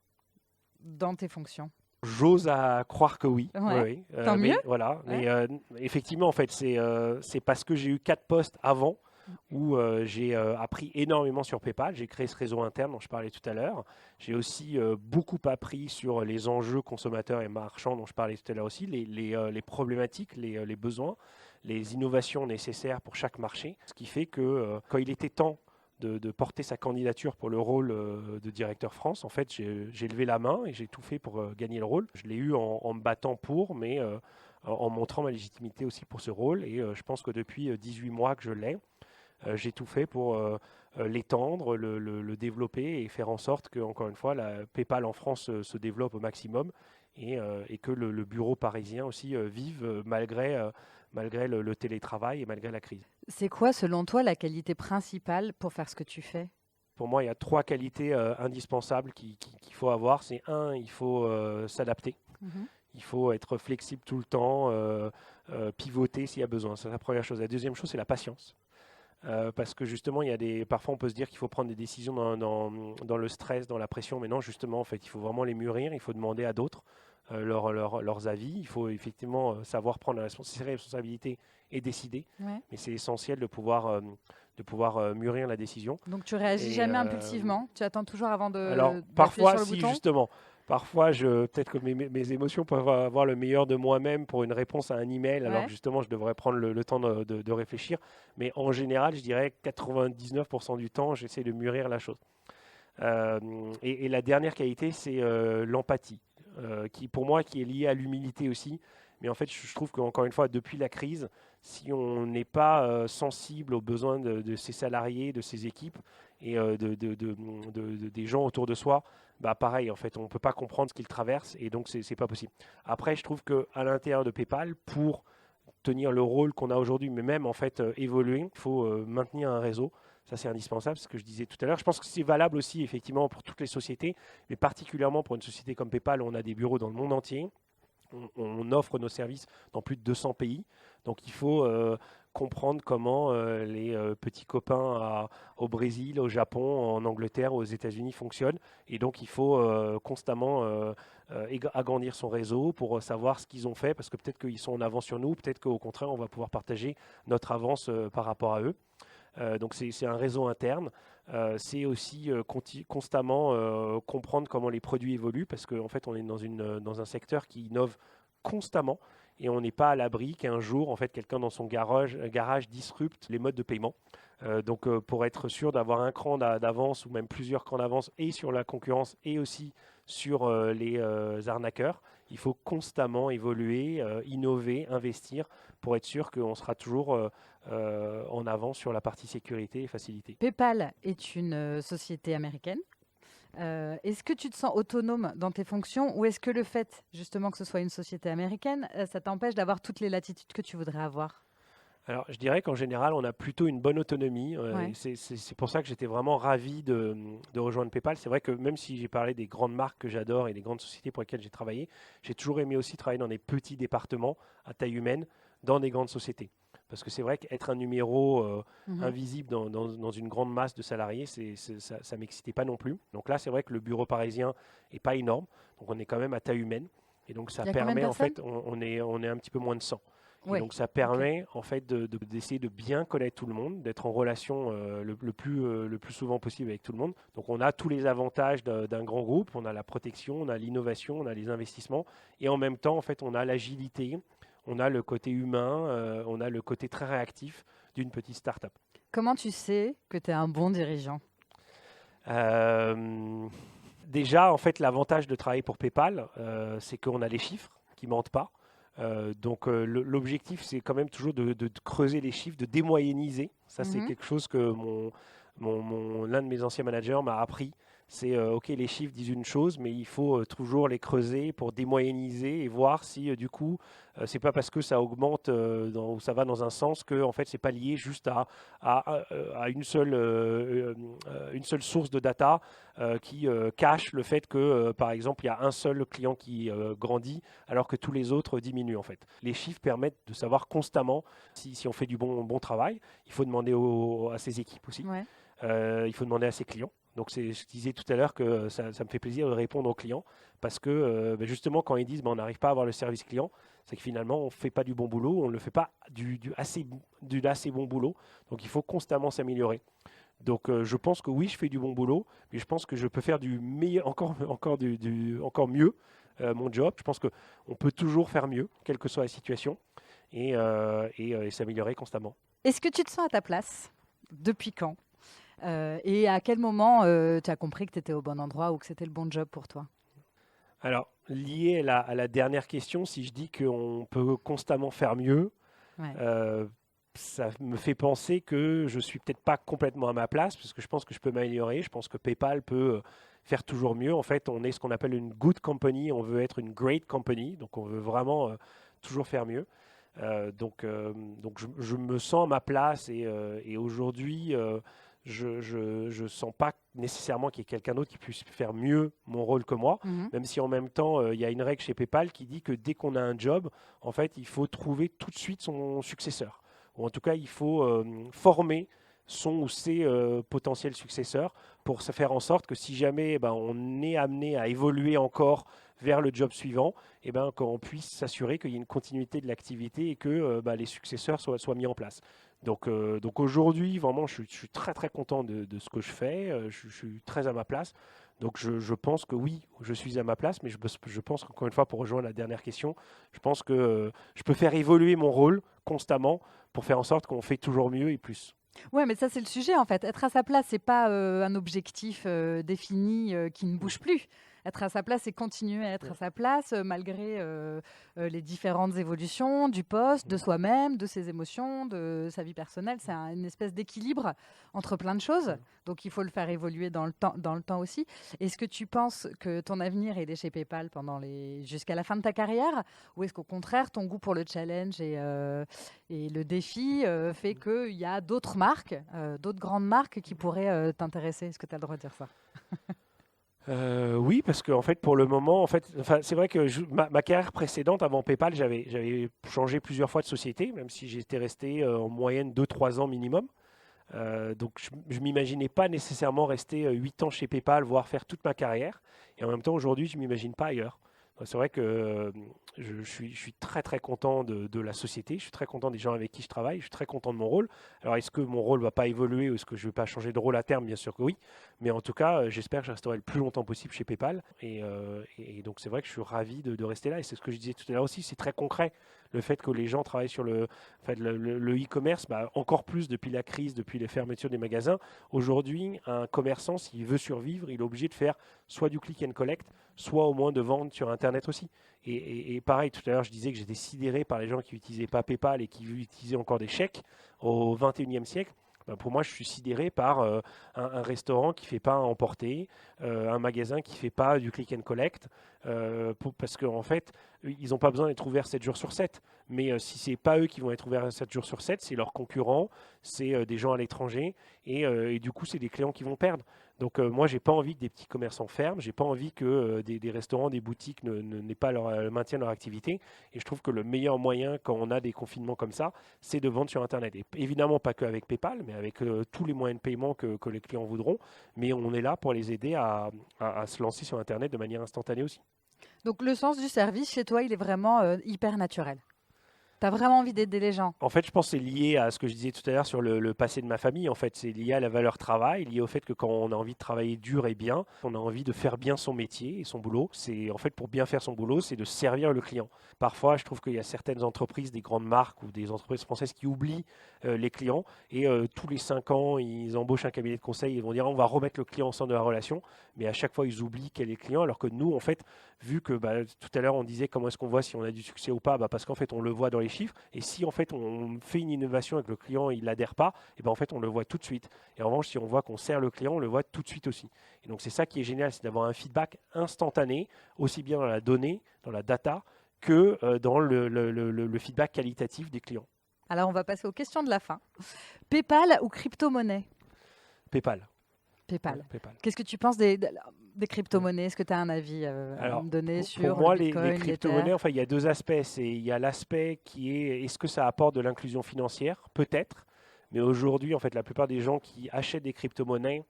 dans tes fonctions? J'ose à croire que oui. Ouais. Oui, oui. Tant mieux. Voilà. Ouais. Mais effectivement, en fait, c'est parce que j'ai eu 4 postes avant où j'ai appris énormément sur PayPal. J'ai créé ce réseau interne dont je parlais tout à l'heure. J'ai aussi beaucoup appris sur les enjeux consommateurs et marchands dont je parlais tout à l'heure aussi, les problématiques, les besoins, les innovations nécessaires pour chaque marché. Ce qui fait que quand il était temps de porter sa candidature pour le rôle de directeur France, en fait, j'ai levé la main et j'ai tout fait pour gagner le rôle. Je l'ai eu en me battant pour, mais en montrant ma légitimité aussi pour ce rôle. Et je pense que depuis 18 mois que je l'ai, j'ai tout fait pour l'étendre, le développer et faire en sorte que, encore une fois, la PayPal en France se développe au maximum et que le bureau parisien aussi vive malgré le télétravail et malgré la crise. C'est quoi, selon toi, la qualité principale pour faire ce que tu fais? Pour moi, il y a 3 qualités indispensables qu'il faut avoir. C'est il faut s'adapter. Il faut être flexible tout le temps, pivoter s'il y a besoin. C'est la première chose. La deuxième chose, c'est la patience. Parce que justement, parfois on peut se dire qu'il faut prendre des décisions dans le stress, dans la pression, mais non, justement, en fait, il faut vraiment les mûrir, il faut demander à d'autres leurs avis, il faut effectivement savoir prendre ses responsabilités et décider, Ouais. mais c'est essentiel de pouvoir mûrir la décision. Donc tu réagis Et, jamais impulsivement? Tu attends toujours avant alors, d'appuyer parfois, sur le si bouton? justement, parfois, peut-être que mes émotions peuvent avoir le meilleur de moi-même pour une réponse à un email, alors Ouais. que justement, je devrais prendre le temps de réfléchir. Mais en général, je dirais 99% du temps, j'essaie de mûrir la chose. Et la dernière qualité, c'est l'empathie, qui pour moi, qui est liée à l'humilité aussi. Mais en fait, je trouve qu'encore une fois, depuis la crise, si on n'est pas sensible aux besoins de ses salariés, de ses équipes et des gens autour de soi, bah pareil, en fait, on ne peut pas comprendre ce qu'ils traversent et donc c'est pas possible. Après, je trouve qu'à l'intérieur de PayPal, pour tenir le rôle qu'on a aujourd'hui, mais même en fait évoluer, il faut maintenir un réseau. Ça, c'est indispensable, ce que je disais tout à l'heure. Je pense que c'est valable aussi, effectivement, pour toutes les sociétés, mais particulièrement pour une société comme PayPal, où on a des bureaux dans le monde entier. On offre nos services dans plus de 200 pays. Donc, il faut comprendre comment les petits copains au Brésil, au Japon, en Angleterre, aux États-Unis fonctionnent. Et donc, il faut constamment agrandir son réseau pour savoir ce qu'ils ont fait, parce que peut-être qu'ils sont en avance sur nous, peut-être qu'au contraire, on va pouvoir partager notre avance par rapport à eux. Donc c'est un réseau interne. C'est aussi constamment comprendre comment les produits évoluent parce qu'en fait on est dans un secteur qui innove constamment et on n'est pas à l'abri qu'un jour en fait quelqu'un dans son garage disrupte les modes de paiement. Donc pour être sûr d'avoir un cran d'avance ou même plusieurs crans d'avance et sur la concurrence et aussi sur les arnaqueurs, il faut constamment évoluer, innover, investir pour être sûr qu'on sera toujours en avant sur la partie sécurité et facilité. PayPal est une société américaine. Est-ce que tu te sens autonome dans tes fonctions ou est-ce que le fait justement que ce soit une société américaine, ça t'empêche d'avoir toutes les latitudes que tu voudrais avoir? Alors, je dirais qu'en général, on a plutôt une bonne autonomie. Ouais. C'est pour ça que j'étais vraiment ravi de rejoindre PayPal. C'est vrai que même si j'ai parlé des grandes marques que j'adore et des grandes sociétés pour lesquelles j'ai travaillé, j'ai toujours aimé aussi travailler dans des petits départements à taille humaine, dans des grandes sociétés. Parce que c'est vrai qu'être un numéro invisible dans une grande masse de salariés, ça ne m'excitait pas non plus. Donc là, c'est vrai que le bureau parisien n'est pas énorme. Donc on est quand même à taille humaine. Et donc ça Il y a combien de permet, en personnes? fait, on est un petit peu moins de 100. Et Oui. donc ça Ok. permet en fait d'essayer de bien connaître tout le monde, d'être en relation le plus souvent possible avec tout le monde. Donc on a tous les avantages d'un grand groupe, on a la protection, on a l'innovation, on a les investissements, et en même temps en fait on a l'agilité, on a le côté humain, on a le côté très réactif d'une petite start-up. Comment tu sais que tu es un bon dirigeant? Euh, Déjà, en fait, l'avantage de travailler pour PayPal, c'est qu'on a les chiffres qui mentent pas. Donc, l'objectif, c'est quand même toujours de creuser les chiffres, de démoyenniser. Ça, c'est Mhm. quelque chose que l'un de mes anciens managers m'a appris. C'est OK, les chiffres disent une chose, mais il faut toujours les creuser pour démoyenniser et voir si du coup, c'est pas parce que ça augmente ou ça va dans un sens que en fait, c'est pas lié juste à une seule source de data qui cache le fait que, par exemple, il y a un seul client qui grandit alors que tous les autres diminuent en fait. Les chiffres permettent de savoir constamment si on fait du bon travail. Il faut demander à ses équipes aussi. Ouais. Il faut demander à ses clients. Donc je disais tout à l'heure que ça me fait plaisir de répondre aux clients parce que justement quand ils disent on n'arrive pas à avoir le service client, c'est que finalement on ne fait pas du bon boulot, on ne le fait pas du assez bon boulot. Donc il faut constamment s'améliorer. Donc je pense que oui, je fais du bon boulot, mais je pense que je peux faire du meilleur, encore mieux mon job. Je pense qu'on peut toujours faire mieux, quelle que soit la situation, et s'améliorer constamment. Est-ce que tu te sens à ta place? Depuis quand? Et à quel moment tu as compris que tu étais au bon endroit ou que c'était le bon job pour toi? Alors, lié à la dernière question, si je dis qu'on peut constamment faire mieux, Ouais. euh, ça me fait penser que je suis peut-être pas complètement à ma place, parce que je pense que je peux m'améliorer. Je pense que PayPal peut faire toujours mieux. En fait, on est ce qu'on appelle une good company, on veut être une great company, donc on veut vraiment toujours faire mieux. Donc je me sens à ma place et aujourd'hui, je sens pas nécessairement qu'il y ait quelqu'un d'autre qui puisse faire mieux mon rôle que moi, Mhm. même si en même temps, il y a une règle chez PayPal qui dit que dès qu'on a un job, en fait, il faut trouver tout de suite son successeur. Ou en tout cas, il faut former son ou ses potentiels successeurs pour se faire en sorte que si jamais on est amené à évoluer encore vers le job suivant, qu'on puisse s'assurer qu'il y ait une continuité de l'activité et que les successeurs soient mis en place. Donc aujourd'hui, vraiment, je suis très très content de ce que je fais. Je suis très à ma place. Donc je pense que oui, je suis à ma place, mais je pense qu'encore une fois, pour rejoindre la dernière question, je pense que je peux faire évoluer mon rôle constamment pour faire en sorte qu'on fait toujours mieux et plus. Ouais, mais ça, c'est le sujet, en fait. Être à sa place, c'est pas un objectif défini qui ne Mm. bouge plus. Être à sa place, c'est continuer à être à sa place malgré les différentes évolutions du poste, de soi-même, de ses émotions, de sa vie personnelle. C'est une espèce d'équilibre entre plein de choses. Mm. Donc, il faut le faire évoluer dans le temps aussi. Est-ce que tu penses que ton avenir il est chez PayPal jusqu'à la fin de ta carrière, ou est-ce qu'au contraire, ton goût pour le challenge et le défi fait qu'il y a d'autres marques, d'autres grandes marques qui pourraient t'intéresser? Est-ce que tu as le droit de dire ça? Oui, parce qu'en fait, pour le moment, en fait, enfin, c'est vrai que ma carrière précédente, avant PayPal, j'avais changé plusieurs fois de société, même si j'étais resté en moyenne 2 3 ans minimum. Donc, je ne m'imaginais pas nécessairement rester 8 ans chez PayPal, voire faire toute ma carrière. Et en même temps, aujourd'hui, je ne m'imagine pas ailleurs. C'est vrai que je suis très très content de la société, je suis très content des gens avec qui je travaille, je suis très content de mon rôle. Alors est-ce que mon rôle ne va pas évoluer ou est-ce que je ne vais pas changer de rôle à terme? Bien sûr que oui, mais en tout cas j'espère que je resterai le plus longtemps possible chez PayPal. Et donc c'est vrai que je suis ravi de rester là et c'est ce que je disais tout à l'heure aussi, c'est très concret. Le fait que les gens travaillent sur le e-commerce, encore plus depuis la crise, depuis les fermetures des magasins. Aujourd'hui, un commerçant, s'il veut survivre, il est obligé de faire soit du click and collect, soit au moins de vendre sur Internet aussi. Et pareil, tout à l'heure, je disais que j'étais sidéré par les gens qui n'utilisaient pas PayPal et qui utilisaient encore des chèques au 21e siècle. Pour moi, je suis sidéré par un restaurant qui ne fait pas à emporter, un magasin qui ne fait pas du click and collect, parce qu'en fait, ils n'ont pas besoin d'être ouverts 7 jours sur 7. Mais si ce n'est pas eux qui vont être ouverts 7 jours sur 7, c'est leurs concurrents, c'est des gens à l'étranger, et du coup, c'est des clients qui vont perdre. Donc moi, j'ai pas envie que des petits commerçants ferment, j'ai pas envie que des restaurants, des boutiques n'aient pas maintiennent leur activité. Et je trouve que le meilleur moyen quand on a des confinements comme ça, c'est de vendre sur Internet. Et évidemment pas que avec PayPal, mais avec tous les moyens de paiement que les clients voudront. Mais on est là pour les aider à se lancer sur Internet de manière instantanée aussi. Donc le sens du service chez toi, il est vraiment hyper naturel. Tu as vraiment envie d'aider les gens. En fait, je pense que c'est lié à ce que je disais tout à l'heure sur le passé de ma famille. En fait, c'est lié à la valeur travail, lié au fait que quand on a envie de travailler dur et bien, on a envie de faire bien son métier et son boulot. C'est en fait pour bien faire son boulot, c'est de servir le client. Parfois, je trouve qu'il y a certaines entreprises, des grandes marques ou des entreprises françaises qui oublient les clients et tous les 5 ans, ils embauchent un cabinet de conseil. Ils vont dire on va remettre le client au centre de la relation, mais à chaque fois, ils oublient quel est le client. Alors que nous, en fait, vu que tout à l'heure, on disait comment est-ce qu'on voit si on a du succès ou pas, parce qu'en fait, on le voit dans les chiffres. Et si en fait on fait une innovation et que le client il n'adhère pas, et en fait on le voit tout de suite. Et en revanche, si on voit qu'on sert le client, on le voit tout de suite aussi. Et donc c'est ça qui est génial, c'est d'avoir un feedback instantané, aussi bien dans la donnée, dans la data, que dans le feedback qualitatif des clients. Alors on va passer aux questions de la fin. PayPal ou crypto-monnaie? PayPal. PayPal. Ouais, PayPal. Qu'est-ce que tu penses des crypto-monnaies? Est-ce que tu as un avis à me donner sur pour moi, le Bitcoin, les crypto-monnaies, enfin, il y a deux aspects. Il y a l'aspect qui est, est-ce que ça apporte de l'inclusion financière? Peut-être. Mais aujourd'hui, en fait, la plupart des gens qui achètent des crypto-monnaies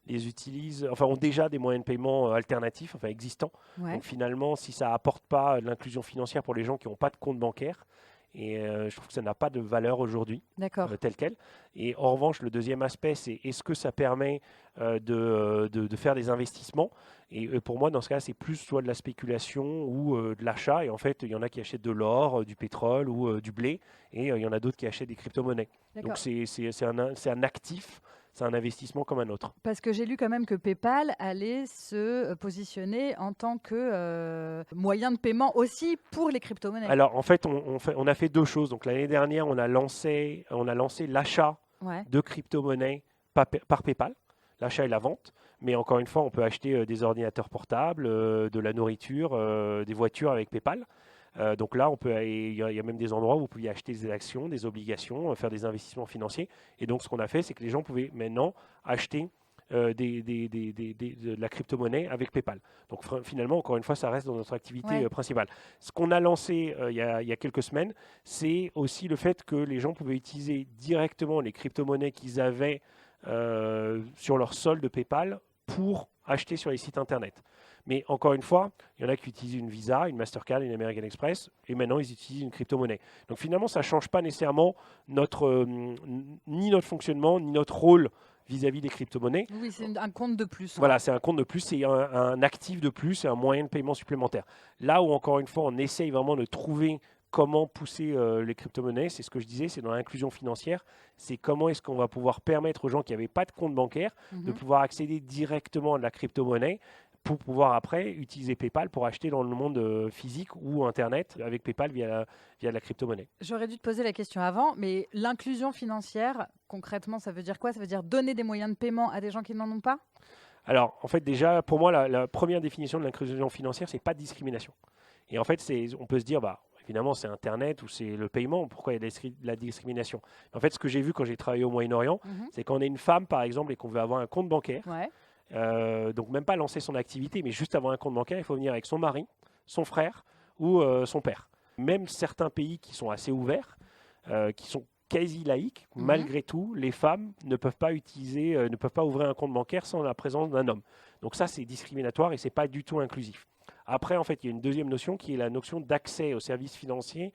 les utilisent, enfin, ont déjà des moyens de paiement alternatifs, enfin, existants. Ouais. Donc finalement, si ça apporte pas de l'inclusion financière pour les gens qui n'ont pas de compte bancaire, et je trouve que ça n'a pas de valeur aujourd'hui, telle qu'elle. Et en revanche, le deuxième aspect, c'est est-ce que ça permet de faire des investissements? Et pour moi, dans ce cas, c'est plus soit de la spéculation ou de l'achat. Et en fait, il y en a qui achètent de l'or, du pétrole ou du blé. Et il y en a d'autres qui achètent des crypto-monnaies. Donc c'est un actif. C'est un investissement comme un autre. Parce que j'ai lu quand même que PayPal allait se positionner en tant que moyen de paiement aussi pour les crypto-monnaies. Alors en fait, on a fait deux choses. Donc l'année dernière, on a lancé l'achat de crypto-monnaies par PayPal, l'achat et la vente. Mais encore une fois, on peut acheter des ordinateurs portables, de la nourriture, des voitures avec PayPal. Donc là, il y a même des endroits où vous pouvez acheter des actions, des obligations, faire des investissements financiers. Et donc, ce qu'on a fait, c'est que les gens pouvaient maintenant acheter de la crypto-monnaie avec PayPal. Donc finalement, encore une fois, ça reste dans notre activité principale. Ce qu'on a lancé il y a quelques semaines, c'est aussi le fait que les gens pouvaient utiliser directement les crypto-monnaies qu'ils avaient sur leur solde PayPal pour acheter sur les sites internet. Mais encore une fois, il y en a qui utilisent une Visa, une Mastercard, une American Express, et maintenant ils utilisent une crypto-monnaie. Donc finalement, ça ne change pas nécessairement ni notre fonctionnement, ni notre rôle vis-à-vis des crypto-monnaies. Oui, c'est un compte de plus. Voilà, c'est un compte de plus, c'est un actif de plus, c'est un moyen de paiement supplémentaire. Là où, encore une fois, on essaye vraiment de trouver comment pousser les crypto-monnaies, c'est ce que je disais, c'est dans l'inclusion financière, c'est comment est-ce qu'on va pouvoir permettre aux gens qui n'avaient pas de compte bancaire de pouvoir accéder directement à de la crypto-monnaie pour pouvoir après utiliser PayPal pour acheter dans le monde physique ou Internet avec PayPal via la crypto-monnaie. J'aurais dû te poser la question avant, mais l'inclusion financière, concrètement, ça veut dire quoi? Ça veut dire donner des moyens de paiement à des gens qui n'en ont pas? Alors, en fait, déjà, pour moi, la première définition de l'inclusion financière, c'est pas de discrimination. Et en fait, on peut se dire, évidemment, c'est Internet ou c'est le paiement, pourquoi il y a de la discrimination? En fait, ce que j'ai vu quand j'ai travaillé au Moyen-Orient, c'est quand on est une femme, par exemple, et qu'on veut avoir un compte bancaire, donc même pas lancer son activité, mais juste avoir un compte bancaire, il faut venir avec son mari, son frère ou son père. Même certains pays qui sont assez ouverts, qui sont quasi laïques, malgré tout, les femmes ne peuvent pas ouvrir un compte bancaire sans la présence d'un homme. Donc ça, c'est discriminatoire et c'est pas du tout inclusif. Après, en fait, il y a une deuxième notion qui est la notion d'accès aux services financiers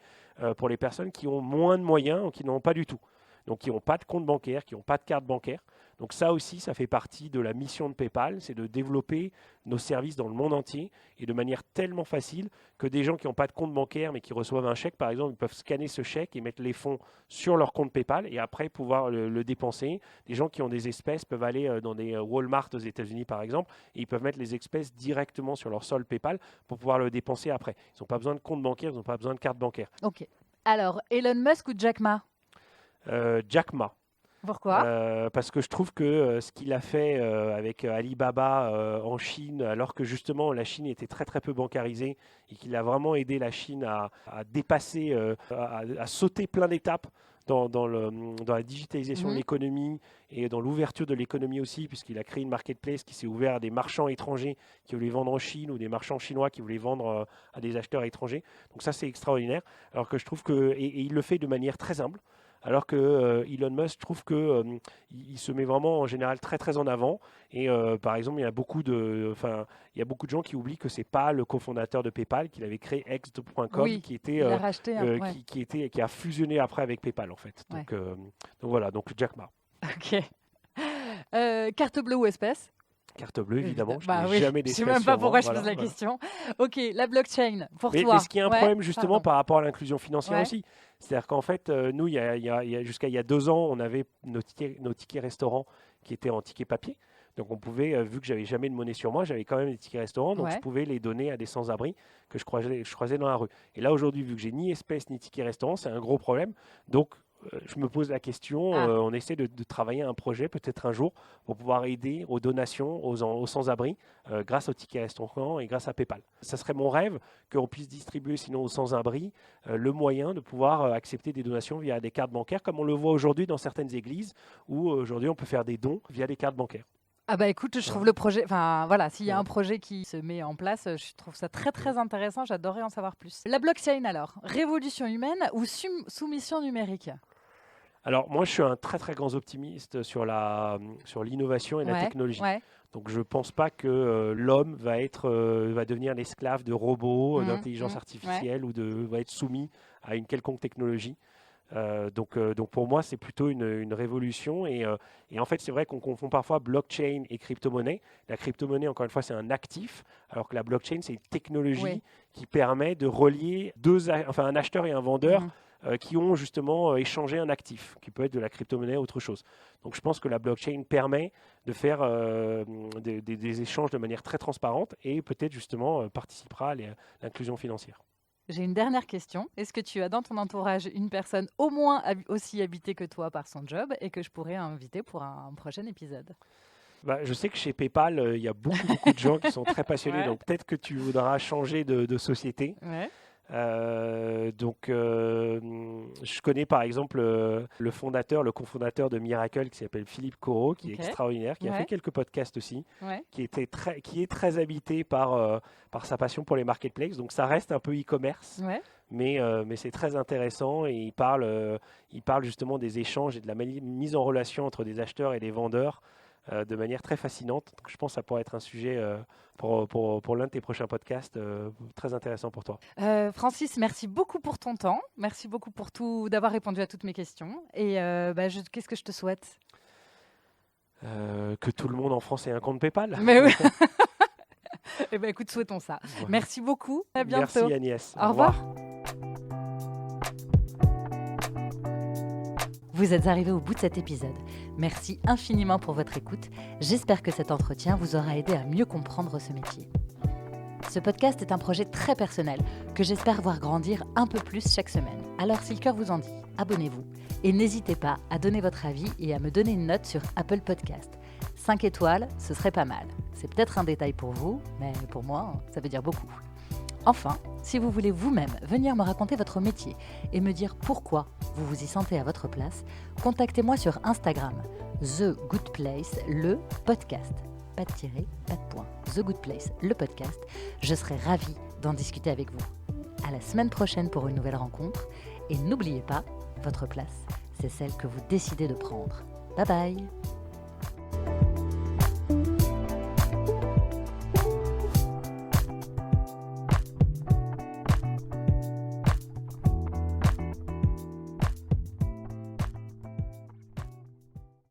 pour les personnes qui ont moins de moyens ou qui n'en ont pas du tout. Donc qui n'ont pas de compte bancaire, qui n'ont pas de carte bancaire. Donc ça aussi, ça fait partie de la mission de PayPal, c'est de développer nos services dans le monde entier et de manière tellement facile que des gens qui n'ont pas de compte bancaire mais qui reçoivent un chèque, par exemple, ils peuvent scanner ce chèque et mettre les fonds sur leur compte PayPal et après pouvoir le dépenser. Des gens qui ont des espèces peuvent aller dans des Walmart aux États-Unis, par exemple, et ils peuvent mettre les espèces directement sur leur solde PayPal pour pouvoir le dépenser après. Ils n'ont pas besoin de compte bancaire, ils n'ont pas besoin de carte bancaire. Ok. Alors, Elon Musk ou Jack Ma? Jack Ma. Pourquoi? Parce que je trouve que ce qu'il a fait avec Alibaba en Chine, alors que justement la Chine était très très peu bancarisée et qu'il a vraiment aidé la Chine à dépasser, à sauter plein d'étapes dans la digitalisation de l'économie et dans l'ouverture de l'économie aussi, puisqu'il a créé une marketplace qui s'est ouverte à des marchands étrangers qui voulaient vendre en Chine ou des marchands chinois qui voulaient vendre à des acheteurs étrangers. Donc ça, c'est extraordinaire. Alors que je trouve et il le fait de manière très humble. alors que Elon Musk, je trouve que il se met vraiment en général très très en avant. Et par exemple, il y a beaucoup de gens qui oublient que c'est pas le cofondateur de PayPal, qu'il avait créé X.com, Oui, qui était il a racheté ouais. qui a fusionné après avec PayPal en fait. Ouais. Donc voilà, donc Jack Ma. Ok. Carte bleue ou espèce? Carte bleue, évidemment. Bah je n'ai jamais je d'espèce sais même pas sur pourquoi moi. je pose la question. Ok, la blockchain, pour toi. Mais est-ce qu'il y a un problème justement Pardon. par rapport à l'inclusion financière Ouais. aussi? C'est-à-dire qu'en fait, nous, jusqu'à il y a 2 ans, on avait nos tickets restaurants qui étaient en tickets papier. Donc on pouvait, vu que j'avais jamais de monnaie sur moi, j'avais quand même des tickets restaurants, donc Ouais. je pouvais les donner à des sans-abri que je croisais dans la rue. Et là aujourd'hui, vu que j'ai ni espèce ni ticket restaurant, c'est un gros problème. Donc je me pose la question, on essaie de travailler un projet peut-être un jour pour pouvoir aider aux donations aux sans-abri grâce aux tickets restaurants et grâce à PayPal. Ça serait mon rêve qu'on puisse distribuer sinon aux sans-abri le moyen de pouvoir accepter des donations via des cartes bancaires comme on le voit aujourd'hui dans certaines églises où aujourd'hui on peut faire des dons via des cartes bancaires. Ah bah écoute, je trouve le projet, enfin voilà, s'il y a Ouais. un projet qui se met en place, je trouve ça très très intéressant, j'adorerais en savoir plus. La blockchain alors, révolution humaine ou soumission numérique? Alors moi je suis un très très grand optimiste sur l'innovation et la technologie. Ouais. Donc je ne pense pas que l'homme va devenir l'esclave de robots, d'intelligence artificielle ou va être soumis à une quelconque technologie. Donc pour moi, c'est plutôt une révolution. Et en fait, c'est vrai qu'on confond parfois blockchain et crypto-monnaie. La crypto-monnaie, encore une fois, c'est un actif, alors que la blockchain, c'est une technologie qui permet de relier un acheteur et un vendeur qui ont justement échangé un actif, qui peut être de la crypto-monnaie ou autre chose. Donc je pense que la blockchain permet de faire des échanges de manière très transparente et peut-être justement participera à l'inclusion financière. J'ai une dernière question. Est-ce que tu as dans ton entourage une personne au moins aussi habitée que toi par son job et que je pourrais inviter pour un prochain épisode? Je sais que chez PayPal, il y a beaucoup de gens qui sont très passionnés, donc peut-être que tu voudras changer de société. Ouais. Je connais par exemple le cofondateur de Miracle qui s'appelle Philippe Corot, qui est extraordinaire, qui a fait quelques podcasts aussi, qui est très habité par sa passion pour les marketplaces. Donc ça reste un peu e-commerce, mais c'est très intéressant et il parle justement des échanges et de la mise en relation entre des acheteurs et des vendeurs de manière très fascinante. Donc, je pense que ça pourrait être un sujet pour l'un de tes prochains podcasts très intéressant pour toi. Francis, merci beaucoup pour ton temps. Merci beaucoup pour d'avoir répondu à toutes mes questions. Et qu'est-ce que je te souhaite? Que tout le monde en France ait un compte PayPal. Mais oui. Eh ben, écoute, souhaitons ça. Ouais. Merci beaucoup. À bientôt. Merci Agnès. Au revoir. Vous êtes arrivés au bout de cet épisode. Merci infiniment pour votre écoute. J'espère que cet entretien vous aura aidé à mieux comprendre ce métier. Ce podcast est un projet très personnel que j'espère voir grandir un peu plus chaque semaine. Alors si le cœur vous en dit, abonnez-vous et n'hésitez pas à donner votre avis et à me donner une note sur Apple Podcast. 5 étoiles, ce serait pas mal. C'est peut-être un détail pour vous, mais pour moi, ça veut dire beaucoup. Enfin, si vous voulez vous-même venir me raconter votre métier et me dire pourquoi vous vous y sentez à votre place, contactez-moi sur Instagram, The Good Place, le podcast. Pas de tiret, pas de point. The Good Place, le podcast. Je serai ravie d'en discuter avec vous. À la semaine prochaine pour une nouvelle rencontre. Et n'oubliez pas, votre place, c'est celle que vous décidez de prendre. Bye bye!